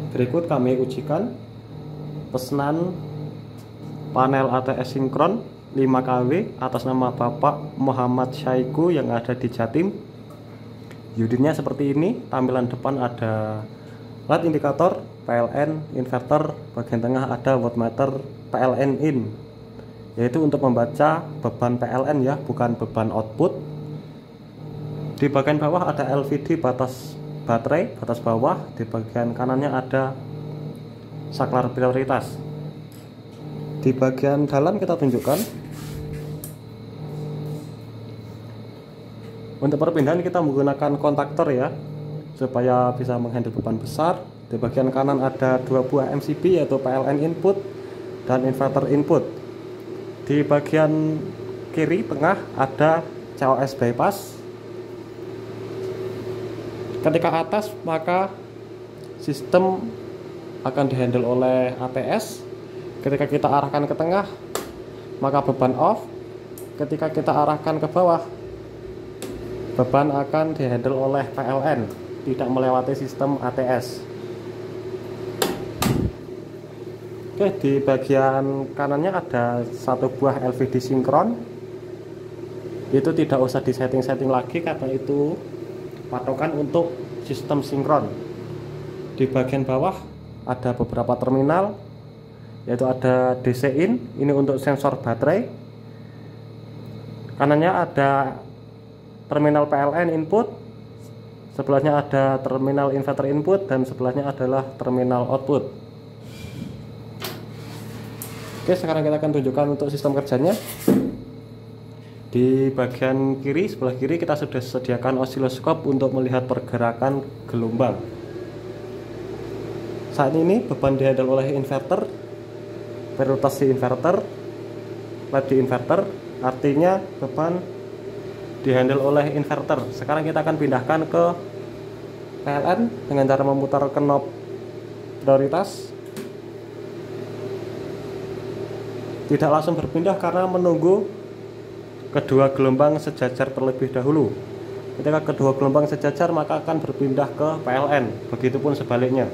Berikut kami ujikan pesanan panel ATS sinkron 5 kW atas nama Bapak Muhammad Syaiqo yang ada di Jatim. Unitnya seperti ini. Tampilan depan ada LED indikator, PLN, inverter, bagian tengah ada wattmeter PLN in, yaitu untuk membaca beban PLN ya, bukan beban output. Di bagian bawah ada LVD batas baterai, batas bawah. Di bagian kanannya ada saklar prioritas. Di bagian dalam kita tunjukkan. Untuk perpindahan kita menggunakan kontaktor ya, supaya bisa menghandle beban besar. Di bagian kanan ada 2 buah MCB yaitu PLN input dan inverter input. Di bagian kiri tengah ada COS bypass. Ketika atas maka sistem akan dihandle oleh ATS. Ketika kita arahkan ke tengah maka beban off. Ketika kita arahkan ke bawah beban akan dihandle oleh PLN, tidak melewati sistem ATS. Oke, di bagian kanannya ada 1 buah LVD sinkron. Itu tidak usah disetting-setting lagi karena itu patokan untuk sistem sinkron. Di bagian bawah ada beberapa terminal, yaitu ada DC in, ini untuk sensor baterai. Kanannya ada terminal PLN input, sebelahnya ada terminal inverter input, dan sebelahnya adalah terminal output. Oke, sekarang kita akan tunjukkan untuk sistem kerjanya. Di bagian kiri, sebelah kiri kita sudah sediakan osiloskop untuk melihat pergerakan gelombang. Saat ini beban dihandle oleh inverter, prioritas di inverter, LED di inverter, artinya beban dihandle oleh inverter. Sekarang kita akan pindahkan ke PLN dengan cara memutar knob prioritas. Tidak langsung berpindah karena menunggu kedua gelombang sejajar terlebih dahulu. Ketika kedua gelombang sejajar maka akan berpindah ke PLN. Begitupun sebaliknya.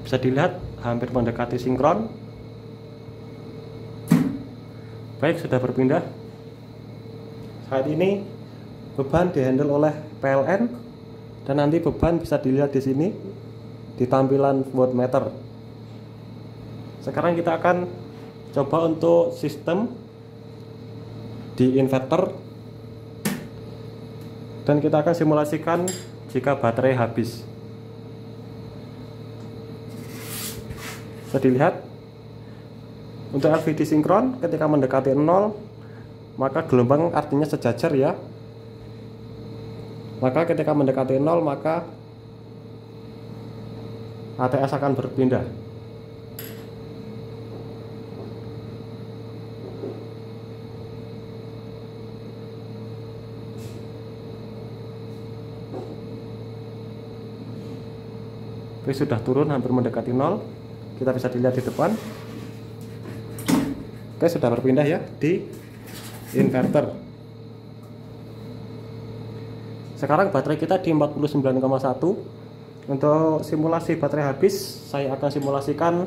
Bisa dilihat hampir mendekati sinkron. Baik, sudah berpindah. Saat ini beban dihandle oleh PLN dan nanti beban bisa dilihat di sini di tampilan wattmeter. Sekarang kita akan coba untuk sistem di inverter dan kita akan simulasikan jika baterai habis. Bisa dilihat untuk LVD sinkron ketika mendekati 0 maka gelombang artinya sejajar ya. Maka ketika mendekati 0 maka ATS akan berpindah. Oke, sudah turun hampir mendekati 0. Kita bisa dilihat di depan. Oke, sudah berpindah ya di inverter. Sekarang baterai kita di 49,1. Untuk simulasi baterai habis, saya akan simulasikan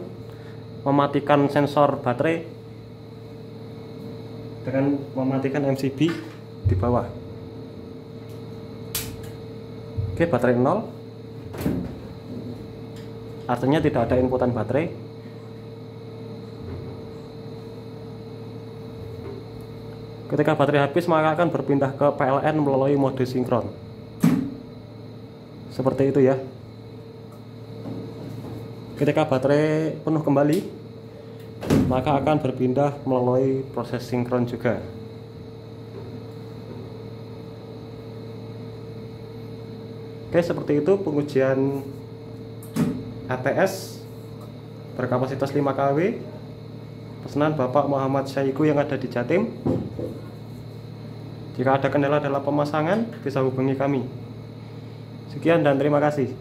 mematikan sensor baterai dengan mematikan MCB di bawah. Oke, baterai 0. Artinya tidak ada inputan baterai. Ketika baterai habis maka akan berpindah ke PLN melalui mode sinkron. Seperti itu ya. Ketika baterai penuh kembali maka akan berpindah melalui proses sinkron juga. Oke, seperti itu pengujian ATS berkapasitas 5 kW pesanan Bapak Muhammad Syaiqo yang ada di Jatim. Jika ada kendala dalam pemasangan bisa hubungi kami. Sekian dan terima kasih.